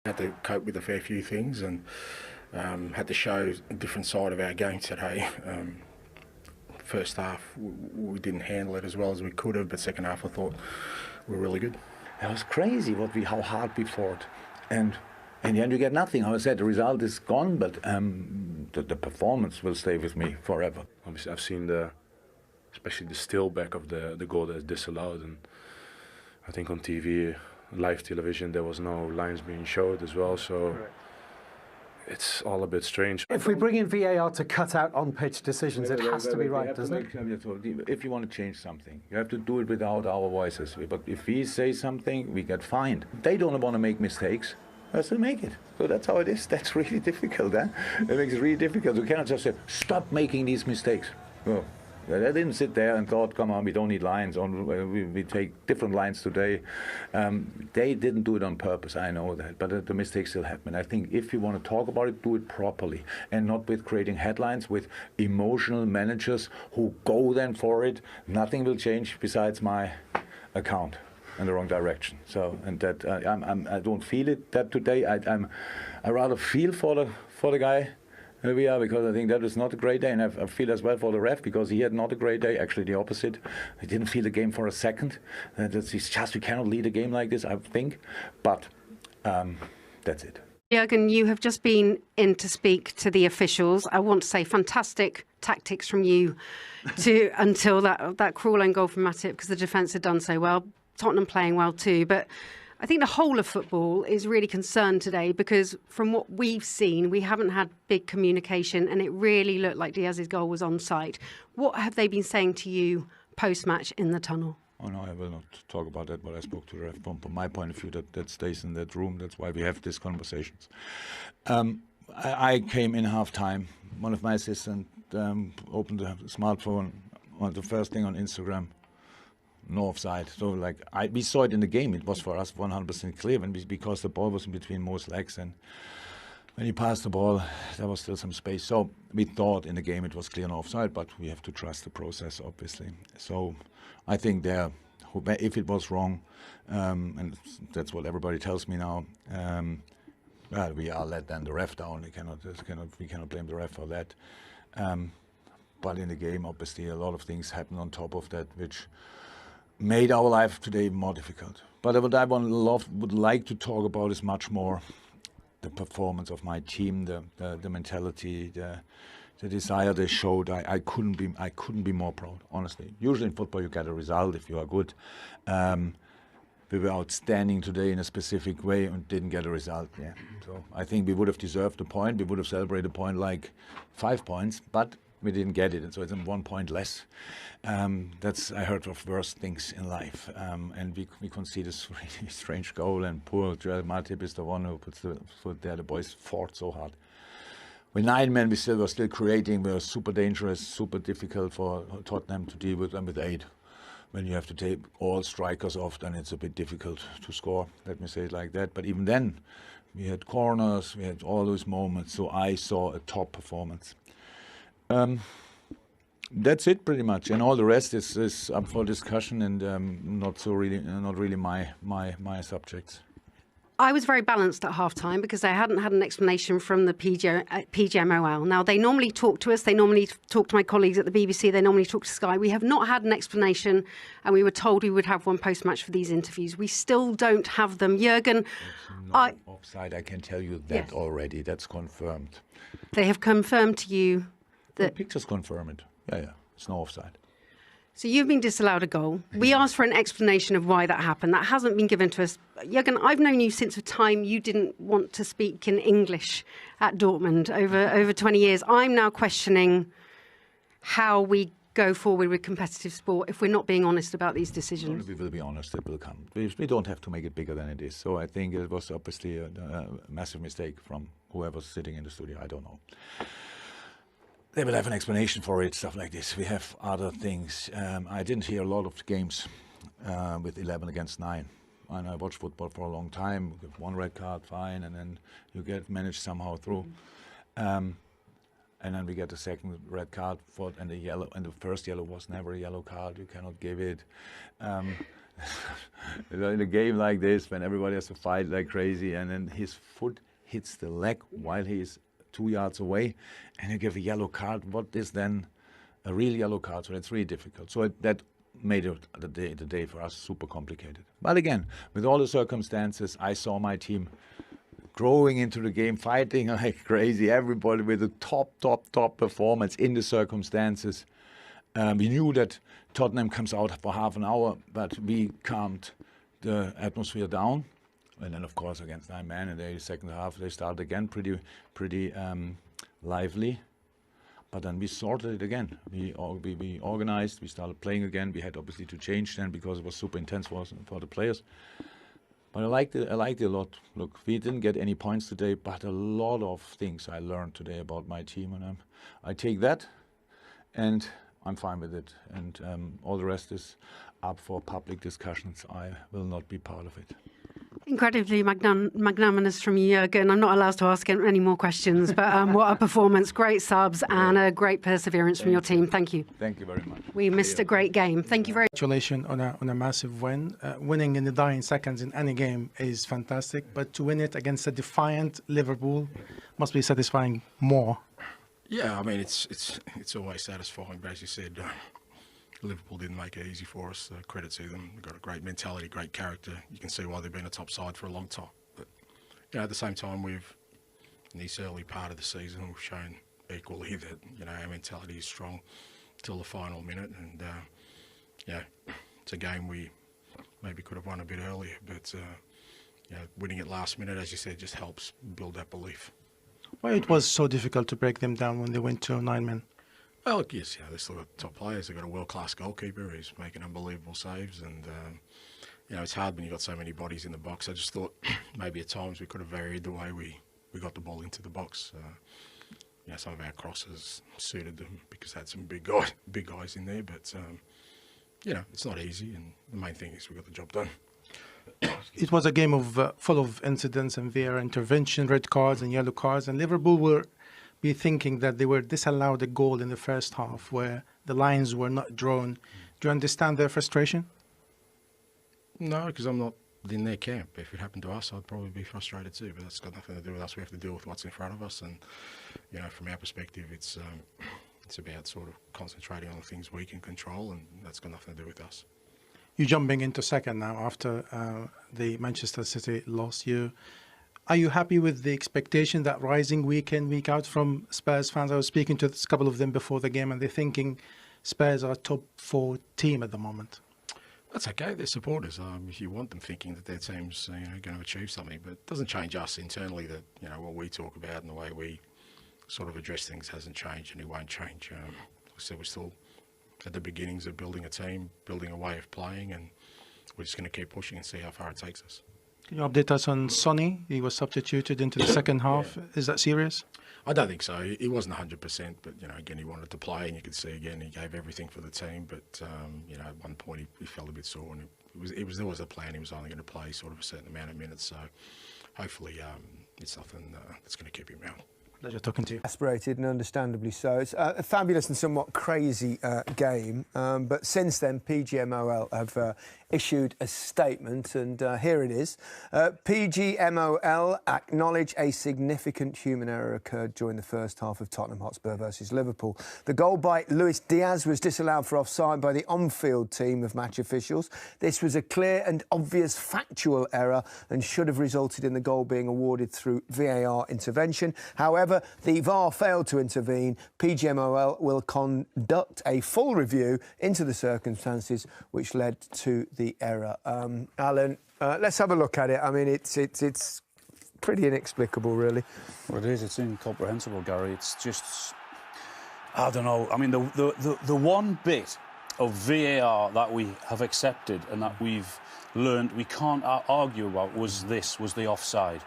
Had to cope with a fair few things and had to show a different side of our game today. First half we didn't handle it as well as we could have, but second half I thought we were really good. It was crazy how hard we fought, and in the end you get nothing. How I said, the result is gone, but the performance will stay with me forever. Obviously, I've seen especially the still back of the goal that's disallowed, and I think on TV, live television, there was no lines being showed as well. So. Correct. It's all a bit strange. If we bring in VAR to cut out on-pitch decisions, it has to be right, doesn't it? If you want to change something, you have to do it without our voices. But if we say something, we get fined. They don't want to make mistakes. Let's make it. So that's how it is. That's really difficult. It makes it really difficult. We cannot just say, stop making these mistakes. Well, they didn't sit there and thought, come on, we don't need lines. We take different lines today. They didn't do it on purpose, I know that, but the mistakes still happen. I think if you want to talk about it, do it properly, and not with creating headlines with emotional managers who go then for it. Nothing will change besides my account in the wrong direction. So, and that I don't feel it that today. I rather feel for the guy. We are, because I think that is not a great day, and I feel as well for the ref, because he had not a great day, actually the opposite. He didn't feel the game for a second. It's just, we cannot lead a game like this, I think, but that's it. Jürgen, you have just been in to speak to the officials. I want to say fantastic tactics from you until that cruel own goal from Matip, because the defence had done so well. Tottenham playing well too, but I think the whole of football is really concerned today, because from what we've seen, we haven't had big communication, and it really looked like Diaz's goal was onside. What have they been saying to you post-match in the tunnel? Oh no, I will not talk about that, but I spoke to the ref. From my point of view, that stays in that room. That's why we have these conversations. I came in half-time. One of my assistants opened the smartphone, on the first thing on Instagram, no offside. So we saw it in the game. It was for us 100% clear because the ball was in between Mo's legs, and when he passed the ball, there was still some space. So we thought in the game it was clear no offside, but we have to trust the process, obviously. So I think if it was wrong, and that's what everybody tells me now, well, we are let then the ref down. We cannot blame the ref for that. But in the game, obviously, a lot of things happened on top of that, which made our life today more difficult. But what I would like to talk about is much more the performance of my team, the mentality, the desire they showed. I couldn't be more proud, honestly. Usually in football you get a result if you are good. We were outstanding today in a specific way and didn't get a result. Yeah. So I think we would have deserved a point. We would have celebrated a point like 5 points, but we didn't get it, and so it's 1 point less. I heard of worse things in life, and we concede this really strange goal, and poor Joel Matip is the one who puts the foot there. The boys fought so hard. With 9 men, we were still creating. We were super dangerous, super difficult for Tottenham to deal with, and with 8. When you have to take all strikers off, then it's a bit difficult to score, let me say it like that. But even then, we had corners, we had all those moments, so I saw a top performance. That's it pretty much, and all the rest is up for discussion, and not really my subjects. I was very balanced at half-time because I hadn't had an explanation from the PGMOL. Now, they normally talk to us. They normally talk to my colleagues at the BBC. They normally talk to Sky. We have not had an explanation, and we were told we would have one post-match for these interviews. We still don't have them. Jürgen, offside, I can tell you that already. That's confirmed. They have confirmed to you that... The pictures confirm it. Yeah, it's no offside. So you've been disallowed a goal. We asked for an explanation of why that happened. That hasn't been given to us. Jürgen, I've known you since a time you didn't want to speak in English at Dortmund over 20 years. I'm now questioning how we go forward with competitive sport if we're not being honest about these decisions. We will be honest, it will come. We don't have to make it bigger than it is. So I think it was obviously a massive mistake from whoever's sitting in the studio. I don't know. They will have an explanation for it, stuff like this. We have other things. I didn't hear a lot of games with 11 against 9. And I watched football for a long time. You get 1 red card, fine, and then you get managed somehow through. And then we get the second red card and the yellow. And the first yellow was never a yellow card. You cannot give it. in a game like this, when everybody has to fight like crazy, and then his foot hits the leg while he's 2 yards away, and you give a yellow card, what is then a real yellow card? So that's really difficult. So that made the day for us super complicated. But again, with all the circumstances, I saw my team growing into the game, fighting like crazy, everybody with a top performance in the circumstances. We knew that Tottenham comes out for half an hour, but we calmed the atmosphere down. And then, of course, against 9 men in the second half, they started again pretty lively. But then we sorted it again. We organized, we started playing again. We had obviously to change then because it was super intense for the players. But I liked it a lot. Look, we didn't get any points today, but a lot of things I learned today about my team. And I take that, and I'm fine with it. And all the rest is up for public discussions. I will not be part of it. Incredibly magnanimous from you, Jürgen. I'm not allowed to ask any more questions, but what a performance. Great subs and a great perseverance from your team. Thank you. Thank you very much. We missed a great game. Thank you very much. Congratulations on a massive win. Winning in the dying seconds in any game is fantastic, but to win it against a defiant Liverpool must be satisfying more. Yeah, I mean, it's always satisfying, but as you said, Liverpool didn't make it easy for us. Credit to them. They've got a great mentality, great character. You can see why they've been a top side for a long time. But at the same time, in this early part of the season, we've shown equally that our mentality is strong till the final minute. And it's a game we maybe could have won a bit earlier, but winning it last minute, as you said, just helps build that belief. Why it was so difficult to break them down when they went to 9 men? Well, yes, they've still got top players. They've got a world-class goalkeeper who's making unbelievable saves, and it's hard when you've got so many bodies in the box. I just thought maybe at times we could have varied the way we got the ball into the box. Some of our crosses suited them because they had some big guys in there, but it's not easy, and the main thing is we got the job done. It was a game of full of incidents and VAR intervention, red cards and yellow cards, and Liverpool were be thinking that they were disallowed a goal in the first half where the lines were not drawn. Do you understand their frustration? No, because I'm not in their camp. If it happened to us, I'd probably be frustrated too, but that's got nothing to do with us. We have to deal with what's in front of us, and from our perspective, it's about sort of concentrating on the things we can control, and that's got nothing to do with us. You're jumping into second now after the Manchester City loss. Are you happy with the expectation that rising week in, week out from Spurs fans? I was speaking to a couple of them before the game, and they're thinking Spurs are a top 4 team at the moment. That's okay. They're supporters. If you want them thinking that their team's going to achieve something, but it doesn't change us internally. That what we talk about and the way we sort of address things hasn't changed, and it won't change. So we're still at the beginnings of building a team, building a way of playing, and we're just going to keep pushing and see how far it takes us. Can you update us on Sonny? He was substituted into the second half. Yeah. Is that serious? I don't think so. He wasn't 100%, but again, he wanted to play, and you could see again he gave everything for the team. But at one point he felt a bit sore, and there was a plan. He was only going to play sort of a certain amount of minutes. So hopefully it's something that's going to keep him around. Pleasure talking to you. Aspirated and understandably so. It's a fabulous and somewhat crazy game, but since then PGMOL have issued a statement, and here it is. PGMOL acknowledge a significant human error occurred during the first half of Tottenham Hotspur versus Liverpool. The goal by Luis Diaz was disallowed for offside by the on-field team of match officials. This was a clear and obvious factual error and should have resulted in the goal being awarded through VAR intervention. However, the VAR failed to intervene. PGMOL will conduct a full review into the circumstances which led to the error. Alan, let's have a look at it. I mean, it's pretty inexplicable, really. Well, it is. It's incomprehensible, Gary. It's just, I don't know. I mean, the one bit of VAR that we have accepted and that we've learned we can't argue about was the offside.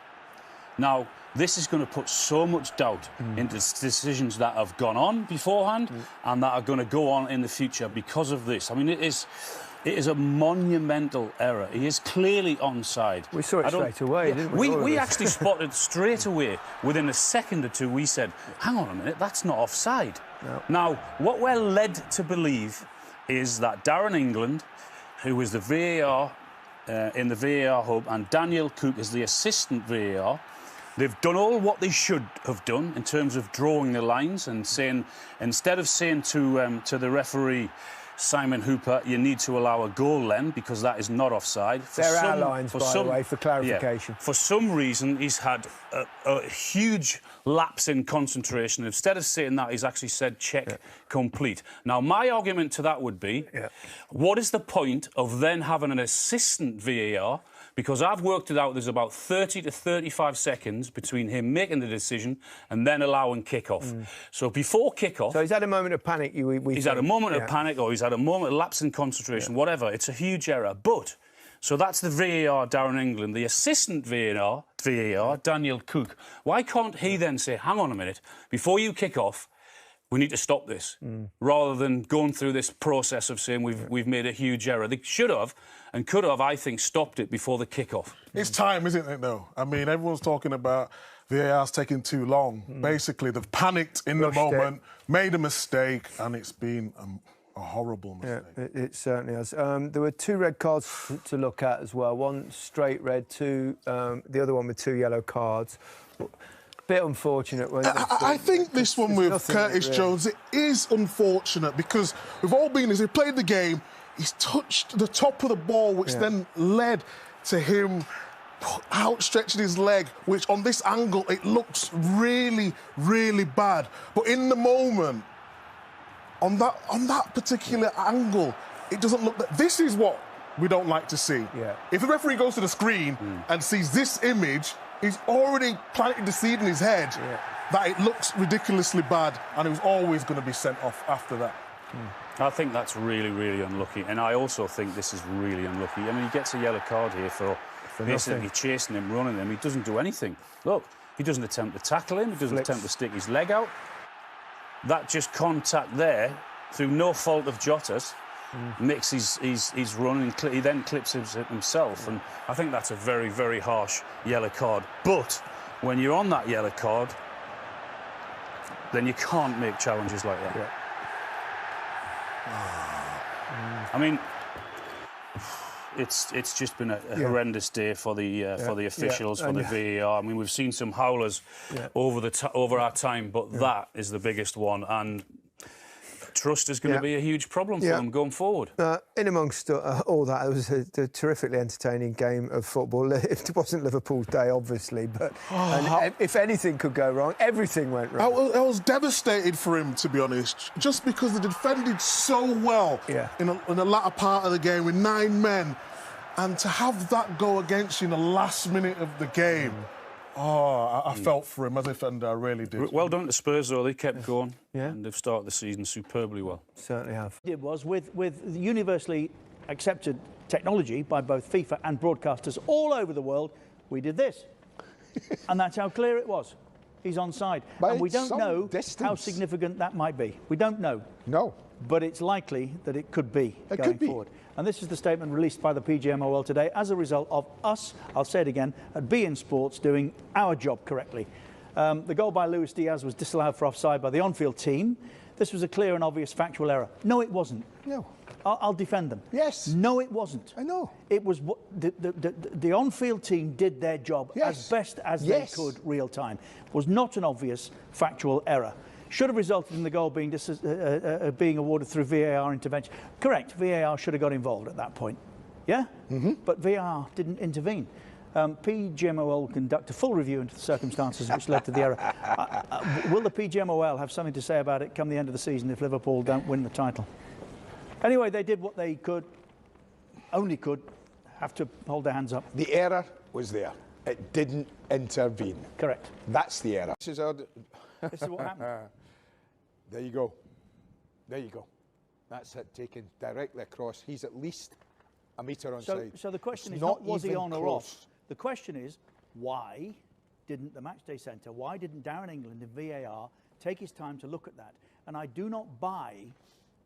Now, this is going to put so much doubt into decisions that have gone on beforehand and that are going to go on in the future because of this. I mean, it is a monumental error. He is clearly onside. We saw it straight away, didn't we? We actually spotted straight away. Within a second or two, we said, hang on a minute, that's not offside. No. Now, what we're led to believe is that Darren England who is the VAR in the VAR hub, and Daniel Cook is the assistant VAR. They've done all what they should have done in terms of drawing the lines and saying, instead of saying to the referee, Simon Hooper, you need to allow a goal then because that is not offside. There are lines, by the way, for clarification. Yeah, for some reason, he's had a huge lapse in concentration. Instead of saying that, he's actually said check complete. Now, my argument to that would be, what is the point of then having an assistant VAR? Because I've worked it out, there's about 30 to 35 seconds between him making the decision and then allowing kick-off. So before kick-off... So he's had a moment of panic, he's had a moment of panic, or he's had a moment of lapse in concentration, whatever. It's a huge error. But, so that's the VAR down in England. The assistant VAR, Daniel Cook, why can't he then say, hang on a minute, before you kick off, we need to stop this, rather than going through this process of saying we've made a huge error. They should have and could have, I think, stopped it before the kick-off. It's time, isn't it, though? I mean, everyone's talking about VAR's taking too long. Basically, they've panicked in the moment, made a mistake, and it's been a horrible mistake. Yeah, it certainly has. There were 2 red cards to look at as well. One straight red, the other one with 2 yellow cards. Bit unfortunate. I think this one with Curtis Jones, it is unfortunate because we've all been, as he played the game, he's touched the top of the ball, which then led to him outstretching his leg, which on this angle, it looks really, really bad. But in the moment, on that particular angle, it doesn't look that. This is what we don't like to see. If the referee goes to the screen and sees this image, he's already planted the seed in his head that it looks ridiculously bad, and he was always going to be sent off after that. I think that's really, really unlucky, and I also think this is really unlucky. I mean, he gets a yellow card here for basically chasing him, running him. He doesn't do anything. Look, he doesn't attempt to tackle him. He doesn't attempt to stick his leg out. That just contact there, through no fault of Jota's, makes his run, and he then clips himself. And I think that's a very, very harsh yellow card. But when you're on that yellow card, then you can't make challenges like that. I mean, it's just been a horrendous day for the officials, for the VAR. I mean, we've seen some howlers over our time, but that is the biggest one, and trust is going to be a huge problem for them going forward. In amongst all that, it was a terrifically entertaining game of football. It wasn't Liverpool's day, obviously, but if anything could go wrong, everything went wrong. I was devastated for him, to be honest, just because they defended so well in the latter part of the game with 9 men, and to have that go against you in the last minute of the game. I felt for him as a defender, I really did. Well done to Spurs, though. They kept going, and they've started the season superbly well. Certainly have. It was with universally accepted technology by both FIFA and broadcasters all over the world, we did this. And that's how clear it was. He's onside. And we don't know how significant that might be. We don't know. No. But it's likely that it could be going forward. And this is the statement released by the PGMOL today as a result of us, I'll say it again, at beIN Sports doing our job correctly. The goal by Luis Diaz was disallowed for offside by the on-field team. This was a clear and obvious factual error. No, it wasn't. No. I'll defend them. Yes. No, it wasn't. I know. It was the on-field team did their job as best as they could real time. It was not an obvious factual error. Should have resulted in the goal being awarded through VAR intervention. Correct, VAR should have got involved at that point. Yeah? But VAR didn't intervene. PGMOL will conduct a full review into the circumstances which led to the error. Will the PGMOL have something to say about it come the end of the season if Liverpool don't win the title? Anyway, they did what they could, only could, have to hold their hands up. The error was there. It didn't intervene. Correct. That's the error. This is what happened. There you go. There you go. That's it, taken directly across. He's at least a metre onside. So the question is not was he on or off? The question is, why didn't the Matchday Centre, why didn't Darren England in VAR take his time to look at that? And I do not buy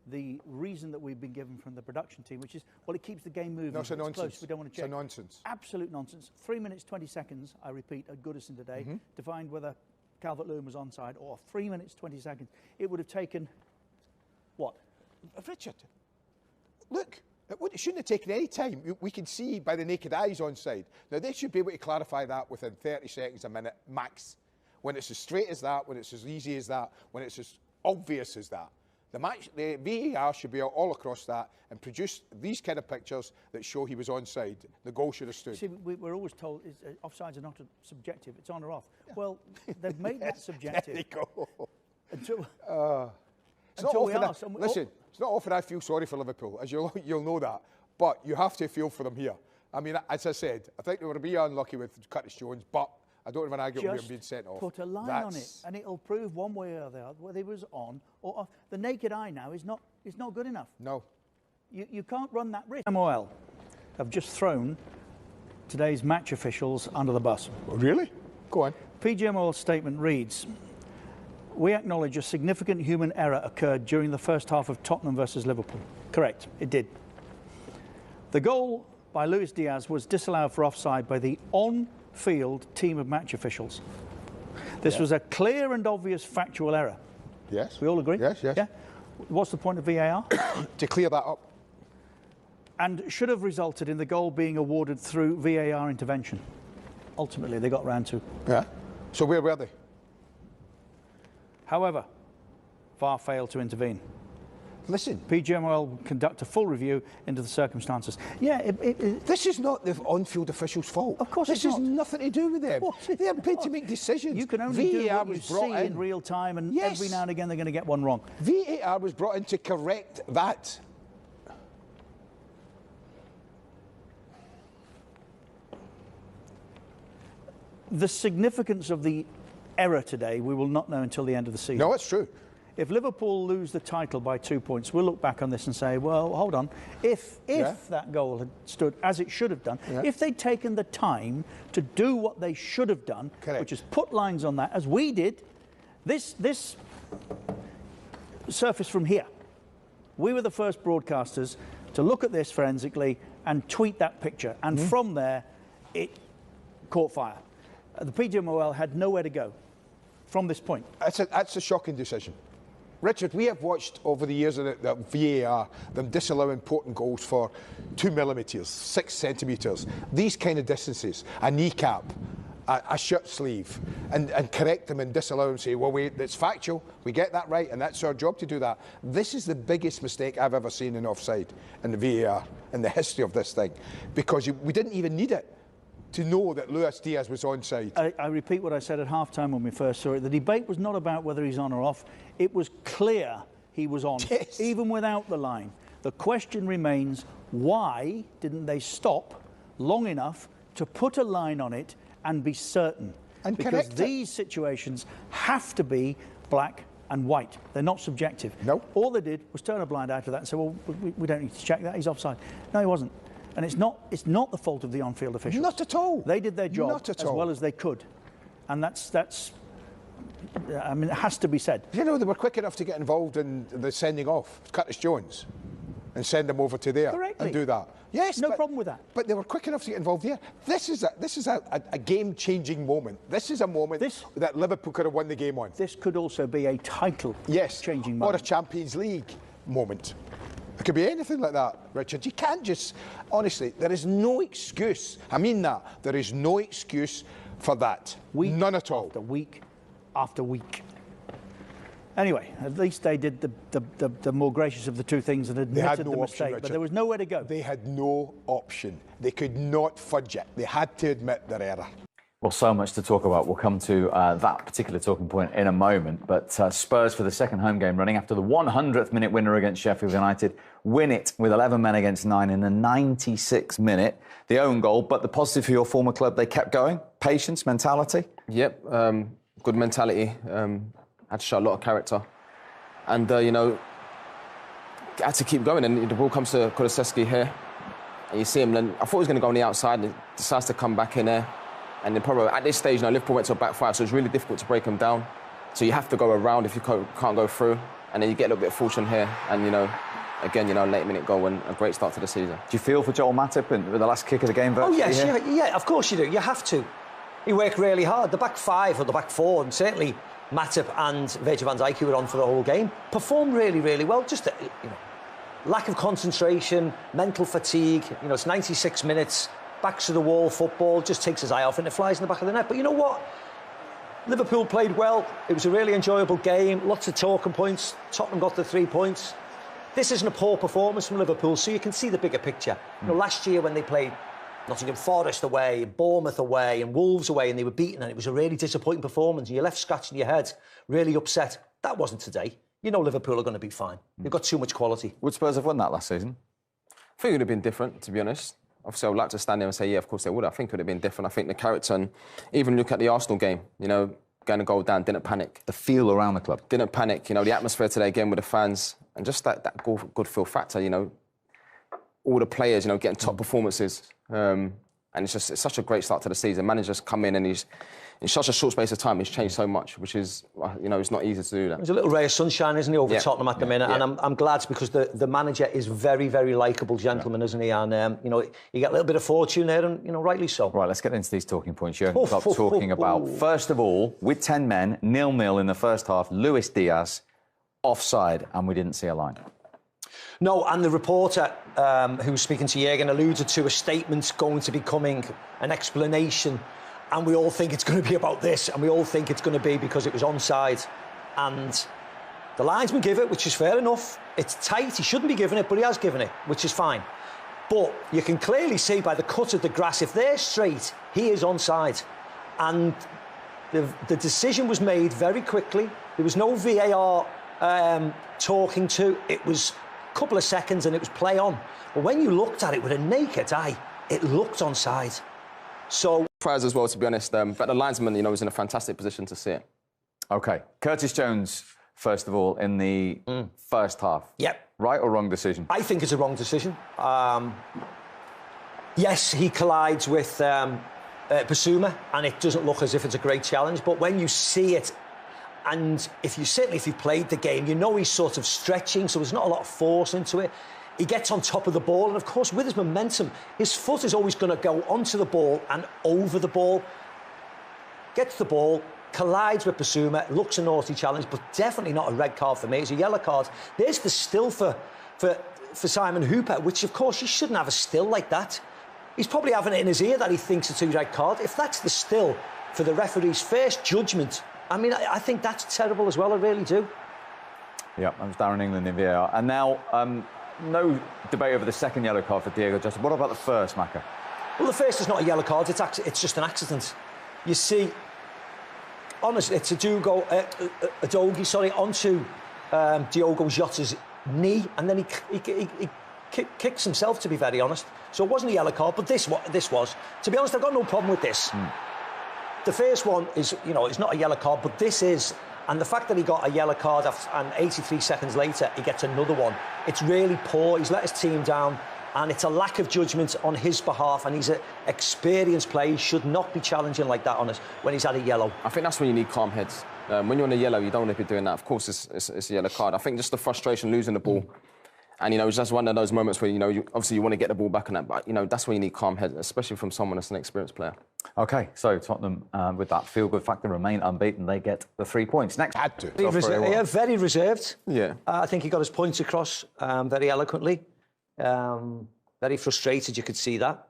the reason that we've been given from the production team, which is, well, it keeps the game moving. No, it's a nonsense. Close, we don't want to check. It's a nonsense. Absolute nonsense. 3 minutes, 20 seconds, I repeat, at Goodison today, to find whether Calvert-Lewin was onside, or 3 minutes, 20 seconds. It would have taken, what? Richard, look, It shouldn't have taken any time. We can see by the naked eye he's onside. Now, they should be able to clarify that within 30 seconds, a minute, max. When it's as straight as that, when it's as easy as that, when it's as obvious as that. The VAR should be all across that and produce these kind of pictures that show he was onside. The goal should have stood. See, we're always told offsides are not subjective. It's on or off. Yeah. Well, they've made that subjective. There you go. Listen, it's not often I feel sorry for Liverpool, as you'll know that. But you have to feel for them here. I mean, as I said, I think they were a bit unlucky with Curtis Jones, but I don't even argue with him being sent off. Put a line on it, and it'll prove one way or the other whether he was on or off. The naked eye now is not good enough. No. You can't run that risk. MOL have just thrown today's match officials under the bus. Really? Go on. PGMOL's statement reads, "We acknowledge a significant human error occurred during the first half of Tottenham versus Liverpool." Correct, it did. The goal by Luis Diaz was disallowed for offside by the on-field team of match officials. This was a clear and obvious factual error. Yes. We all agree? Yes, yes. Yeah? What's the point of VAR? To clear that up. And should have resulted in the goal being awarded through VAR intervention. Ultimately, they got round to. Yeah. So where were they? However, VAR failed to intervene. Listen, PGMOL will conduct a full review into the circumstances. Yeah, this is not the on-field officials' fault. Of course, this has nothing to do with them. They're paid to make decisions. You can only do VAR what you see in real time, and every now and again they're going to get one wrong. VAR was brought in to correct that. The significance of the error today, we will not know until the end of the season. No, it's true. If Liverpool lose the title by 2 points, we'll look back on this and say, well, hold on. If that goal had stood as it should have done, if they'd taken the time to do what they should have done, which is put lines on that, as we did, this surfaced from here. We were the first broadcasters to look at this forensically and tweet that picture. And from there, it caught fire. The PGMOL had nowhere to go from this point. That's a shocking decision. Richard, we have watched over the years of the VAR them disallow important goals for 2 millimetres, 6 centimetres, these kind of distances, a kneecap, a shirt sleeve, and correct them and disallow them and say, well, it's factual, we get that right, and that's our job to do that. This is the biggest mistake I've ever seen in offside in the VAR in the history of this thing, because we didn't even need it to know that Luis Diaz was onside. I repeat what I said at half-time when we first saw it. The debate was not about whether he's on or off. It was clear he was on, even without the line. The question remains, why didn't they stop long enough to put a line on it and be certain? And because these situations have to be black and white. They're not subjective. No. All they did was turn a blind eye to that and say, well, we don't need to check that. He's offside. No, he wasn't. And it's not the fault of the on-field officials. Not at all. They did their job Not at as all. well as they could. And that's I mean, it has to be said. You know, they were quick enough to get involved in the sending off Curtis Jones and send him over to there and do that. Yes, no problem with that. But they were quick enough to get involved there. This is a game-changing moment. This is a moment that Liverpool could have won the game on. This could also be a title-changing moment. Or a Champions League moment. It could be anything like that, Richard. You can't just... Honestly, there is no excuse. I mean that. There is no excuse for that. None at all. Week after week. Anyway, at least they did the more gracious of the two things and admitted the mistake. Richard. But there was nowhere to go. They had no option. They could not fudge it. They had to admit their error. Well, so much to talk about. We'll come to that particular talking point in a moment. But Spurs, for the second home game running, after the 100th minute winner against Sheffield United, win it with 11 men against 9 in the 96th minute. The own goal, but the positive for your former club, they kept going. Patience, mentality. Yep, good mentality. Had to show a lot of character. And, you know, had to keep going. And the ball comes to Kulusevski here. And you see him, and I thought he was going to go on the outside. And he decides to come back in there. And then probably at this stage, you know, Liverpool went to a back five, so it's really difficult to break them down. So you have to go around if you can't go through. And then you get a little bit of fortune here. And, you know, again, you know, late minute goal and a great start to the season. Do you feel for Joel Matip with the last kick of the game? Oh, yes, yeah, of course you do. You have to. He worked really hard. The back five or the back four, and certainly Matip and Virgil van Dijk, who were on for the whole game, performed really, really well. Just, you know, lack of concentration, mental fatigue. You know, it's 96 minutes, backs to the wall football, just takes his eye off and it flies in the back of the net. But you know what? Liverpool played well. It was a really enjoyable game. Lots of talking points. Tottenham got the 3 points. This isn't a poor performance from Liverpool, so you can see the bigger picture. You know, last year when they played Nottingham Forest away, Bournemouth away, and Wolves away, and they were beaten, and it was a really disappointing performance, and you're left scratching your head, really upset. That wasn't today. You know Liverpool are going to be fine. They've got too much quality. Would Spurs have won that last season? I think it would have been different, to be honest. Obviously, I would like to stand there and say, yeah, of course they would. I think it would have been different. I think the character, and even look at the Arsenal game, you know, going to go down, didn't panic. The feel around the club. Didn't panic. You know, the atmosphere today again with the fans, and just that good feel factor, you know. All the players, you know, getting top performances. And it's such a great start to the season. Managers come in and he's, in such a short space of time, he's changed so much, which is, you know, it's not easy to do that. There's a little ray of sunshine, isn't he, over Tottenham at the minute? And I'm glad because the manager is very, very likeable gentleman, isn't he? And, you know, you get a little bit of fortune there and, you know, rightly so. Right, let's get into these talking points. Jurgen Klopp talking about, first of all, with 10 men, 0-0 in the first half, Luis Diaz offside, and we didn't see a line. No, and the reporter who was speaking to Jurgen alluded to a statement going to be coming, an explanation, and we all think it's going to be about this, and we all think it's going to be because it was onside. And the linesman give it, which is fair enough. It's tight, he shouldn't be giving it, but he has given it, which is fine. But you can clearly see by the cut of the grass, if they're straight, he is onside. And the decision was made very quickly. There was no VAR talking to. It was couple of seconds and it was play on. But when you looked at it with a naked eye, it looked onside. So prize as well, to be honest. But the linesman, you know, was in a fantastic position to see it. OK. Curtis Jones, first of all, in the first half. Yep. Right or wrong decision? I think it's a wrong decision. Yes, he collides with Basuma, and it doesn't look as if it's a great challenge. But when you see it, and if you played the game, you know he's sort of stretching, so there's not a lot of force into it. He gets on top of the ball, and of course, with his momentum, his foot is always going to go onto the ball and over the ball. Gets the ball, collides with Basuma, looks a naughty challenge, but definitely not a red card for me. It's a yellow card. There's the still for Simon Hooper, which, of course, you shouldn't have a still like that. He's probably having it in his ear that he thinks it's a red card. If that's the still for the referee's first judgment, I mean, I think that's terrible as well, I really do. Yeah, that was Darren England in VAR. And now, no debate over the second yellow card for Diego Jota. What about the first, Macca? Well, the first is not a yellow card, it's just an accident. You see, honestly, it's a Udogie, onto Diogo Jota's knee, and then he kicks himself, to be very honest. So it wasn't a yellow card, but this was. To be honest, I've got no problem with this. The first one is, you know, it's not a yellow card, but this is. And the fact that he got a yellow card and 83 seconds later, he gets another one. It's really poor. He's let his team down, and it's a lack of judgment on his behalf. And he's an experienced player. He should not be challenging like that on us when he's had a yellow. I think that's when you need calm heads. When you're on a yellow, you don't want to be doing that. Of course, it's a yellow card. I think just the frustration, losing the ball. And, you know, it's just one of those moments where, you know, obviously you want to get the ball back on that, but, you know, that's when you need calm heads, especially from someone that's an experienced player. OK, so Tottenham, with that feel-good factor, remain unbeaten. They get the 3 points. Next. Had to. Very reserved. Yeah. I think he got his points across very eloquently. Very frustrated, you could see that.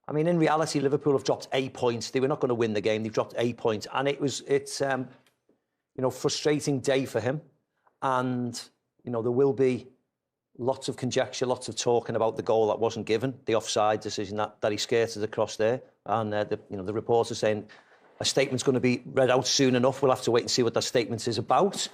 I mean, in reality, Liverpool have dropped 8 points. They were not going to win the game. They've dropped 8 points. And it's you know, frustrating day for him. And, you know, there will be lots of conjecture, lots of talking about the goal that wasn't given, the offside decision that he skirted across there. And, you know, the reporter saying a statement's going to be read out soon enough. We'll have to wait and see what that statement is about.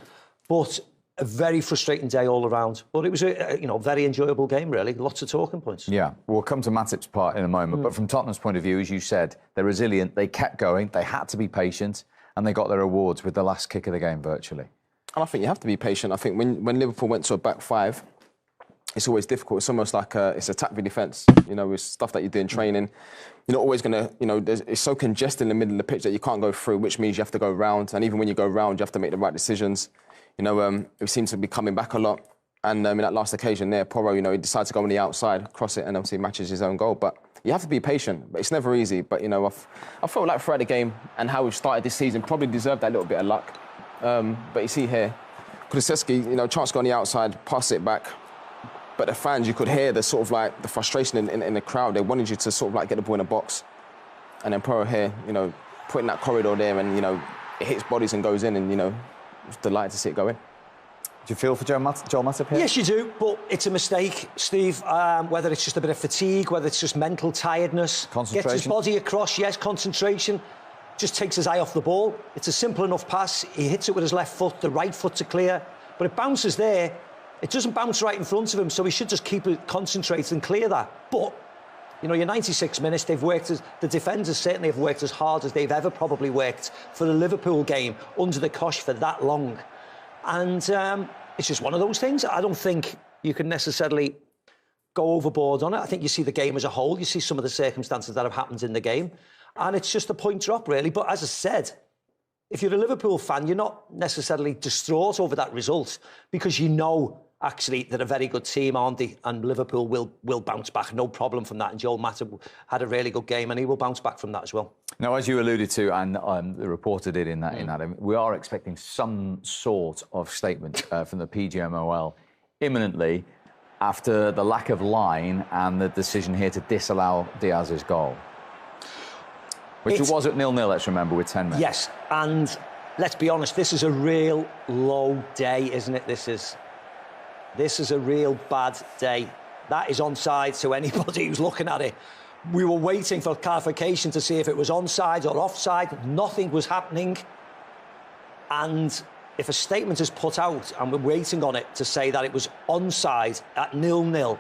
But a very frustrating day all around. But it was a you know, very enjoyable game, really. Lots of talking points. Yeah, we'll come to Matip's part in a moment. But from Tottenham's point of view, as you said, they're resilient. They kept going. They had to be patient. And they got their rewards with the last kick of the game, virtually. And I think you have to be patient. I think when Liverpool went to a back five, it's always difficult. It's almost like it's attack v defence. You know, it's stuff that you do in training. You're not always going to, you know, it's so congested in the middle of the pitch that you can't go through, which means you have to go round. And even when you go round, you have to make the right decisions. You know, we seem to be coming back a lot. And in that last occasion there, Porro, you know, he decided to go on the outside, cross it, and obviously matches his own goal. But you have to be patient. But it's never easy. But, you know, I felt like throughout the game and how we've started this season probably deserved that little bit of luck. But you see here, Kulusevski, you know, chance to go on the outside, pass it back. But the fans, you could hear the sort of like the frustration in the crowd. They wanted you to sort of like get the ball in a box. And then Pro here, you know, putting that corridor there and, you know, it hits bodies and goes in and, you know, was delighted to see it go in. Do you feel for Joel Matip here? Yes, you do, but it's a mistake, Steve. Whether it's just a bit of fatigue, whether it's just mental tiredness. Concentration. Gets his body across, yes, concentration. Just takes his eye off the ball. It's a simple enough pass. He hits it with his left foot, the right foot to clear. But it bounces there. It doesn't bounce right in front of him, so he should just keep it concentrated and clear that. But, you know, your 96 minutes, they've worked the defenders certainly have worked as hard as they've ever probably worked for the Liverpool game under the cosh for that long. And it's just one of those things. I don't think you can necessarily go overboard on it. I think you see the game as a whole. You see some of the circumstances that have happened in the game. And it's just a point drop, really. But as I said, if you're a Liverpool fan, you're not necessarily distraught over that result because you know, actually, they're a very good team, aren't they? And Liverpool will bounce back, no problem from that. And Joel Matip had a really good game and he will bounce back from that as well. Now, as you alluded to, and the reporter did in that, we are expecting some sort of statement from the PGMOL imminently after the lack of line and the decision here to disallow Diaz's goal. Which it was at 0-0, let's remember, with 10 men. Yes, and let's be honest, this is a real low day, isn't it? This is a real bad day. That is onside to anybody who's looking at it. We were waiting for clarification to see if it was onside or offside. Nothing was happening. And if a statement is put out and we're waiting on it to say that it was onside at 0-0,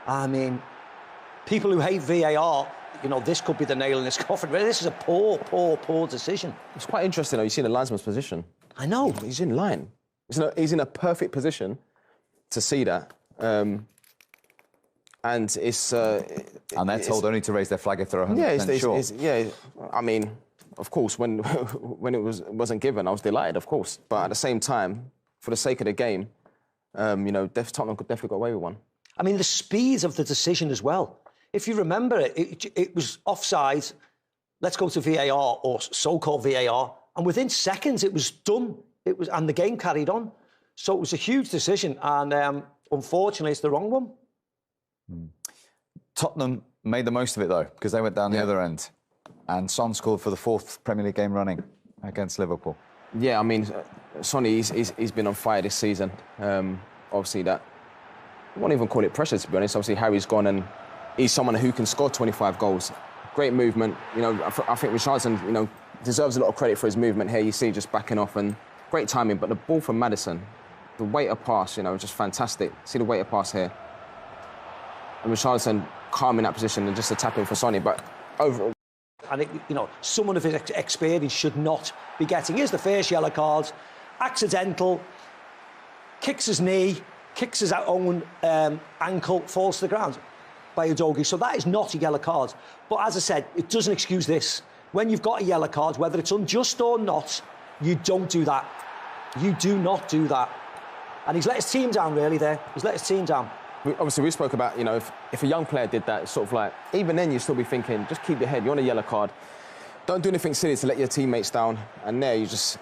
I mean, people who hate VAR, you know, this could be the nail in this coffin. This is a poor decision. It's quite interesting, though. You see the linesman's position. I know. He's in line. He's in a perfect position to see that. And it's... and they're told only to raise their flag if they're 100% sure. Yeah, I mean, of course, when it wasn't given, I was delighted, of course. But at the same time, for the sake of the game, you know, Tottenham could definitely got away with one. I mean, the speed of the decision as well. If you remember it was offside, let's go to VAR, or so-called VAR, and within seconds it was done. And the game carried on. So it was a huge decision, and unfortunately, it's the wrong one. Tottenham made the most of it, though, because they went down the other end. And Son scored for the 4th Premier League game running against Liverpool. Yeah, I mean, Sonny, he's been on fire this season. Obviously, that... I won't even call it pressure, to be honest. Obviously, Harry's gone, and he's someone who can score 25 goals. Great movement. You know, I think Richarlison, you know, deserves a lot of credit for his movement here. You see just backing off, and great timing. But the ball from Maddison, the weighted pass, you know, just fantastic. See the weighted pass here. And Richarlison calm in that position and just a tap in for Sonny. But overall... And, you know, someone of his experience should not be getting... Here's the first yellow card. Accidental. Kicks his knee. Kicks his own ankle. Falls to the ground by Udogie. So that is not a yellow card. But as I said, it doesn't excuse this. When you've got a yellow card, whether it's unjust or not, you don't do that. You do not do that. And he's let his team down, really, there. He's let his team down. Obviously, we spoke about, you know, if a young player did that, it's sort of like, even then you'd still be thinking, just keep your head, you're on a yellow card. Don't do anything silly to let your teammates down. And there, you just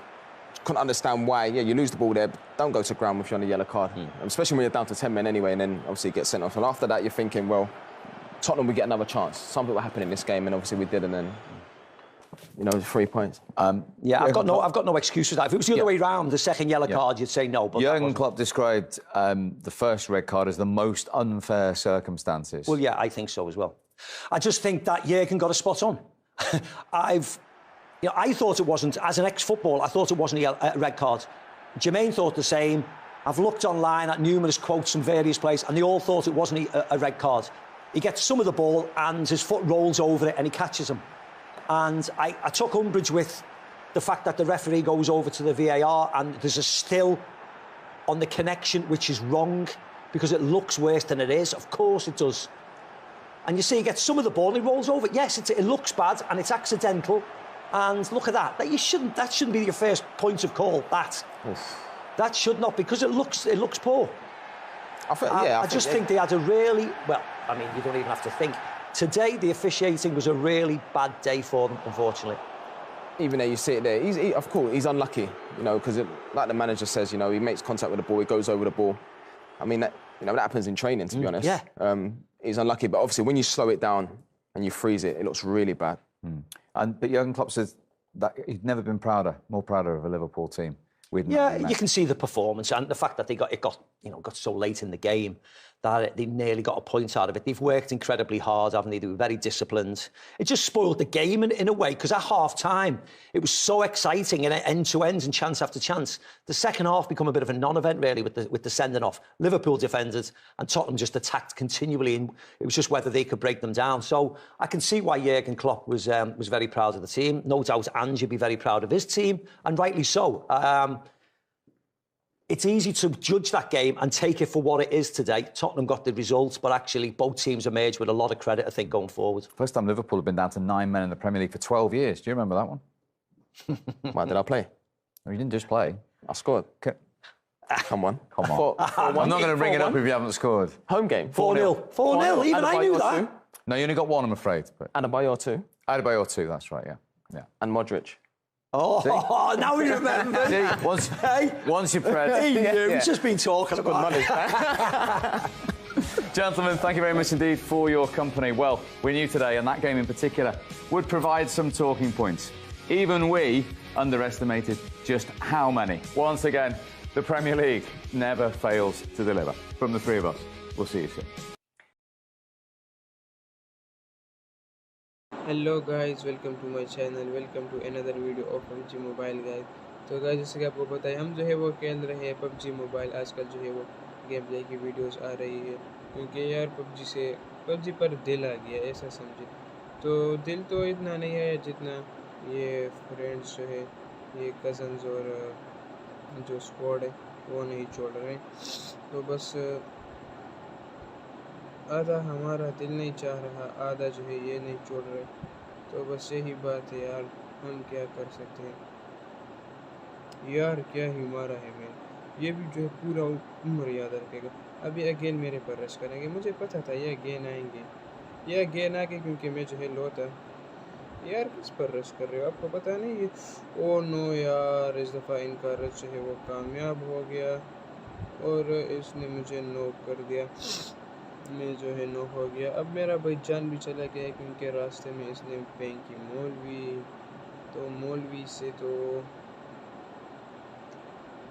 couldn't understand why. Yeah, you lose the ball there, but don't go to ground if you're on a yellow card. Especially when you're down to 10 men anyway, and then obviously you get sent off. And after that, you're thinking, well, Tottenham will get another chance. Something will happen in this game, and obviously we did, and then... You know, 3 points. Yeah, I've got no excuse for that. If it was the other way round, the second yellow card, you'd say no. But Jurgen Klopp described the first red card as the most unfair circumstances. Well, yeah, I think so as well. I just think that Jurgen got a spot on. I thought it wasn't, as an ex-footballer, I thought it wasn't a red card. Jermaine thought the same. I've looked online at numerous quotes from various places, and they all thought it wasn't a red card. He gets some of the ball, and his foot rolls over it, and he catches him. And I took umbrage with the fact that the referee goes over to the VAR and there's a still on the connection, which is wrong because it looks worse than it is. Of course it does. And you see he gets some of the ball and he rolls over. Yes, it looks bad and it's accidental. And look at that. That shouldn't be your first point of call. That should not, because it looks poor. I just think they had a really... Well, I mean, you don't even have to think... Today, the officiating was a really bad day for them, unfortunately. Even though you see it there, of course, he's unlucky, you know, because like the manager says, you know, he makes contact with the ball, he goes over the ball. I mean, that, you know, that happens in training, to be honest. Yeah. He's unlucky, but obviously when you slow it down and you freeze it, it looks really bad. But Jurgen Klopp says that he'd never been more prouder of a Liverpool team. Yeah, you can see the performance and the fact that they got so late in the game that they nearly got a point out of it. They've worked incredibly hard, haven't they? They were very disciplined. It just spoiled the game in a way, because at half-time, it was so exciting and end-to-end and chance after chance. The second half become a bit of a non-event, really, with the sending off. Liverpool defended and Tottenham just attacked continually, and it was just whether they could break them down. So I can see why Jurgen Klopp was very proud of the team. No doubt Ange would be very proud of his team, and rightly so. It's easy to judge that game and take it for what it is today. Tottenham got the results, but actually both teams emerged with a lot of credit, I think, going forward. First time Liverpool have been down to 9 men in the Premier League for 12 years. Do you remember that one? Why did I play? No, you didn't just play. I scored. Come on. Come on. I'm not going to bring it up if you haven't scored. Home game. 4-0. 4-0, even I knew that. No, you only got one, I'm afraid. But Adebayor 2. Adebayor 2, that's right, yeah. And Modric. Oh, now we remember. Once you've read. He's just been talking about money. Gentlemen, thank you very much indeed for your company. Well, we knew today, and that game in particular would provide some talking points. Even we underestimated just how many. Once again, the Premier League never fails to deliver. From the three of us, we'll see you soon. Hello guys, welcome to my channel, welcome to another video of PUBG mobile guys. तो guys, जैसे कि आपको पता है, हम जो है वो खेल रहे हैं पबजी मोबाइल। आजकल जो है वो गेम प्ले की वीडियोस आ रही है, क्योंकि यार पबजी पर दिल आ गया, ऐसा समझे। तो दिल तो इतना नहीं है जितना ये फ्रेंड्स जो है, ये कज़न्स और जो स्क्वाड है वो नहीं छोड़ रहे। तो बस आधा हमारा दिल नहीं चाह रहा, आधा जो है ये नहीं छोड़ रहे। तो बस यही बात है यार, हम क्या कर सकते हैं यार। क्या ही मारा है मैंने, ये भी जो है पूरा उम्र याद रखेगा। अभी अगेन मेरे पर रश करेंगे, मुझे पता था ये अगेन आएंगे, ये अगेन आके, क्योंकि मैं जो है लो था। यार किस पर रश कर रहे हो, आपको पता नहीं ये। ओ नो यार, इस दफ़ा इनका रश जो है वो कामयाब हो गया और इसने मुझे नॉक कर दिया। मैं जो है नॉक हो गया। अब मेरा भाई जान भी चला गया, क्योंकि रास्ते में इसने फेंकी मौलवी। तो मौलवी से तो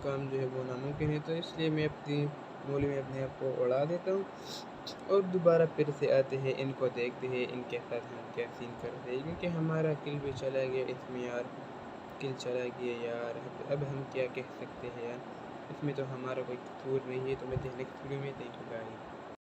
काम जो है वो नामुमकिन है, तो इसलिए मैं मौलवी अपने आप को उड़ा देता हूँ और दोबारा फिर से आते हैं, इनको देखते हैं इनके साथ हम क्या सीन करते हैं, क्योंकि हमारा किल भी चला गया इसमें यार। किल चला गया यार, अब हम क्या कह सकते हैं यार, इसमें तो हमारा कोई कसूर नहीं है। तो मैं नेक्स्ट वीडियो में, थैंक यू गाइस।